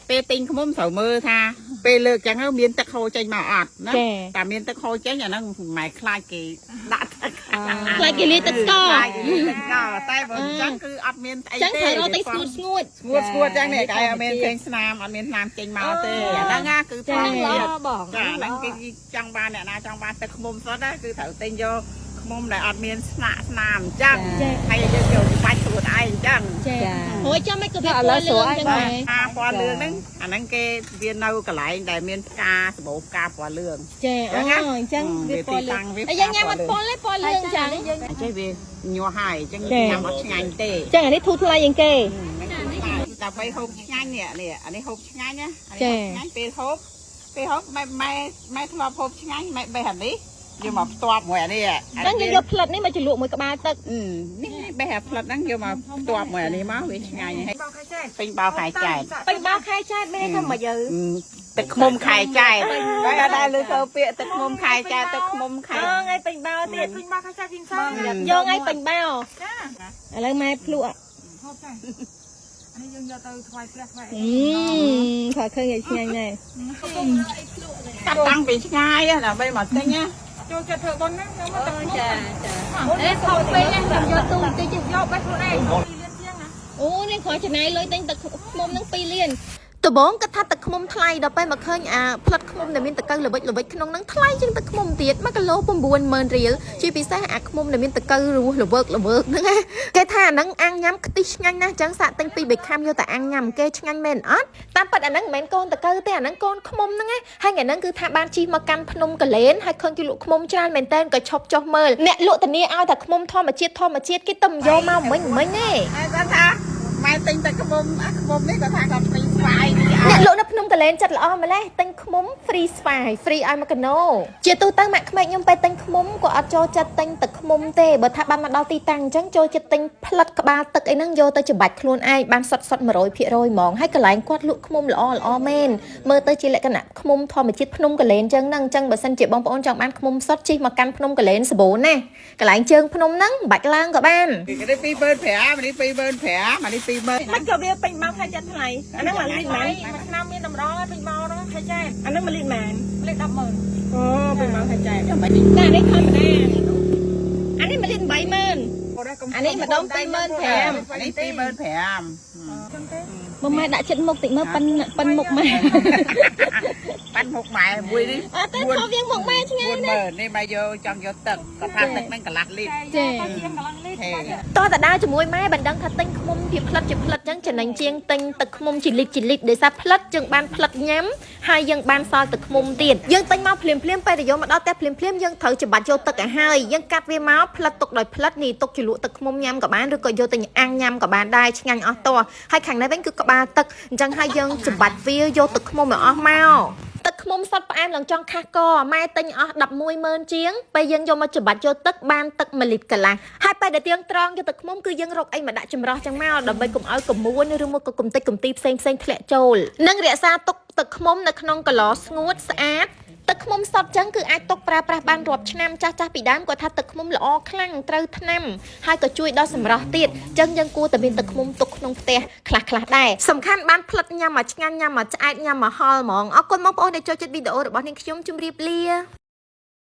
ពេលទិញខ្មុំត្រូវមើលថាពេលលើកចឹងមានទឹកហូរចេញមកអត់ណាតែមានទឹកហូរចេញអាហ្នឹងមិនមែនខ្លាចគេដាក់ទឹកខ្លាចគេលាទឹកស្ករតែបើអញ្ចឹងគឺអត់មានអីទេចឹងត្រូវរកតែស្ងួតស្ងួតចឹងនេះគេអត់មានពេញស្នាមអត់មានស្នាមចេញមកទេអាហ្នឹងណាគឺផងល្អបងចាអាហ្នឹងគេចង់បានអ្នកណាចង់បានទឹកខ្មុំសុទ្ធណាគឺត្រូវទិញយកខ្មុំដែលអត់មានស្នាមអញ្ចឹងហើយយើងយកបាច់ខ្លួនឯងអញ្ចឹងចាហួយចាំមិនក៏វាពណ៌លឿងចឹងដែរពណ៌លឿងហ្នឹងអាហ្នឹងគេវានៅកន្លែងដែលមានផ្កាសបោផ្កាពណ៌លឿងចាអូអញ្ចឹងវាពណ៌លឿងហើយយើងញ៉ាំអត់ពណ៌ទេពណ៌លឿងចឹងអញ្ចឹងវាញាស់ហើយអញ្ចឹងញ៉ាំអត់ឆ្ងាញ់ទេចឹងអានេះធូរថ្លៃជាងគេតែបីហូបឆ្ងាញ់នេះអានេះហូបឆ្ងាញ់ណាអានេះឆ្ងាញ់ពេលហូបម៉ែធ្លាប់ហូបឆ្ងាញ់ម៉ែបេះអានេះយកមកផ្ទាប់មួយអានេះអញ្ចឹងយើងយកផ្លិតនេះមកជ្រលក់មួយក្បាលទឹកនេះបេះអាផ្លិតហ្នឹងយកមកផ្ទាប់មួយអានេះមកវាឆ្ងាញ់ហើយពេញបោខែចែកពេញបោខែចែកមានថាមកយើទឹកខ្មុំខែចែកហើយអត់ដែរលើទៅពាក្យទឹកខ្មុំខែចែកទឹកខ្មុំខែថ្ងៃពេញបោទៀតពេញបោខែចែកពីផ្សារយកថ្ងៃពេញបោចាឥឡូវម៉ែភ្លក់ហូបចានេះយើងយកទៅថ្វាយព្រះថ្វាយខើឃើញឲ្យឆ្ងាញ់ដែរតាំងពីឆ្ងាយដើម្បីមកទិញណាចូលចិត្តធ្វើបុណ្យណាខ្ញុំមកចាអេខំពេកខ្ញុំយកទូតិចយកបេះខ្លួនឯង2លានជាងណាអូនេះគ្រាន់ចំណាយលុយទិញទឹកខ្មុំនឹង2លានដំបងគាត់ថាទឹកខ្មុំថ្លៃដល់ពេលមកឃើញផ្លិតខ្មុំដែលមានតកៅល្វិចក្នុងហ្នឹងថ្លៃជាងទឹកខ្មុំទៀត1គីឡូ90000រៀលជាពិសេសអាខ្មុំដែលមានតកៅរស់ល្វើកហ្នឹងណាគេថាអាហ្នឹងអាំងញ៉ាំខ្ទិះឆ្ងាញ់ណាស់ចឹងសាក់ទិញ2 3ខាំយកតែអាំងញ៉ាំគេឆ្ងាញ់មែនអត់តាមពិតអាហ្នឹងមិនមែនកូនតកៅទេអាហ្នឹងកូនខ្មុំហ្នឹងណាហើយថ្ងៃហ្នឹងគឺថាបានជិះមកកាន់ភ្នំកលែនហើយឃើញគេលក់ខ្មុំច្រើនមែនតើក៏ឈប់ចុះមើលអ្នកលក់ធានាឲ្យតែខ្មុំធម្មជាតិគេទំយកមកមិញទេគាត់ថាម៉ែទិញតែខ្មុំនេះគាត់ថាគាត់ទិញស្វាយអ្នកលក់នៅភ្នំកលែនចិត្តល្អម្លេះទិញខ្មុំ free ស្វាយ free ឲ្យ1គីឡូជាទូទៅម៉ាក់ក្មេកខ្ញុំទៅទិញខ្មុំក៏អត់ចូលចិត្តទិញទឹកខ្មុំទេបើថាបានមកដល់ទីតាំងអញ្ចឹងចូលចិត្តទិញផ្លិតក្បាលទឹកអីហ្នឹងយកទៅច្របាច់ខ្លួនឯងបានសុទ្ធ 100% ហ្មងហើយកន្លែងគាត់លក់ខ្មុំល្អមែនមើលទៅជាលក្ខណៈខ្មុំធម្មជាតិភ្នំកលែនអញ្ចឹងហ្នឹងអញ្ចឹងបើសិនជាបងប្អូនចង់បានខ្មុំសុទ្ធជិះមកកាន់ភ្នំកលែនសបូនណាកន្លែងជើងភ្នំហ្នឹងបាច់ឡើងក៏បាននេះ2500នេះ2500នេះ20000មិនក៏វាពេញបោខែចិត្តថ្លៃអាហ្នឹងមកលីតម៉ែមួយឆ្នាំមានតម្រងពេញបោហ្នឹងខែចែកអាហ្នឹងមកលីតម៉ែលីត100,000អូពេញបោខែចែកតែនេះធម្មតាអានេះមកលីត80000អានេះម្ដង25000អានេះ25000បងម៉ែដាក់ចិត្តមុខតិចមើលប៉ិនមុខម៉ែប៉ិនមុខម៉ែមួយនេះអត់ទេខោវាងមុខម៉ែឆ្ងាយណាស់នេះម៉ែយកចង់យកទឹកគាត់ថាទឹកហ្នឹងកន្លះលីត្រចាតោះតដើរជាមួយម៉ែបណ្ដឹងថាទិញខ្មុំជាផ្លិតចឹងចំណេញជាងទិញទឹកខ្មុំជាលីត្រដោយសារផ្លិតយើងបានផ្លិតញ៉ាំហើយយើងបានសល់ទឹកខ្មុំទៀតយើងទិញមកភ្លាមពេលទៅយកមកដល់ផ្ទះភ្លាមយើងត្រូវច្របាច់យកទឹកឲ្យហើយយើងកាត់វាមកផ្លិតទុកដោយផ្លិតនេះទុកជ្រលក់ទឹកខ្មុំញ៉ាំក៏បានឬក៏យកទៅអាំងញ៉ាំក៏បានដែរឆ្ងាញ់អស់តោះហើយខាងនេះវិញគឺក្បាលទឹកអញ្ចឹងហើយយើងច្របាច់វាយកទឹកខ្មុំឲ្យអស់មកទឹកខ្មុំសុទ្ធផ្អែមឡើងចង់ខាស់កម៉ែទិញអស់110,000ជាងពេលយើងយកមកច្របាច់យកទឹកបានទឹក1លីត្រកន្លះហើយពេលដែលទៀងត្រង់យកទឹកខ្មុំគឺយើងរកអីមកដាក់ចម្រោះចឹងមកដើម្បីកុំឲ្យកមួនឬមកក៏កំទីផ្សេងធ្លាក់ចូលនិងរក្សាទុកទឹកខ្មុំនៅក្នុងកន្លស្ងួតស្អាតទឹកខ្មុំសតចឹងគឺអាចទុកប្រើប្រាស់បានរាប់ឆ្នាំចាស់ពីដើមគាត់ថាទឹកខ្មុំល្អខ្លាំងត្រូវថ្នាំហើយក៏ជួយដល់សម្រស់ទៀតចឹងយើងគួរតែមានទឹកខ្មុំទុកក្នុងផ្ទះខ្លះដែរសំខាន់បានផ្លិតញ៉ាំមកឆ្ងាញ់ញ៉ាំមកឆ្អែតញ៉ាំមកហល់ហ្មងអរគុណបងប្អូនដែលចូលចិត្តវីដេអូរបស់នាងខ្ញុំជម្រាបលា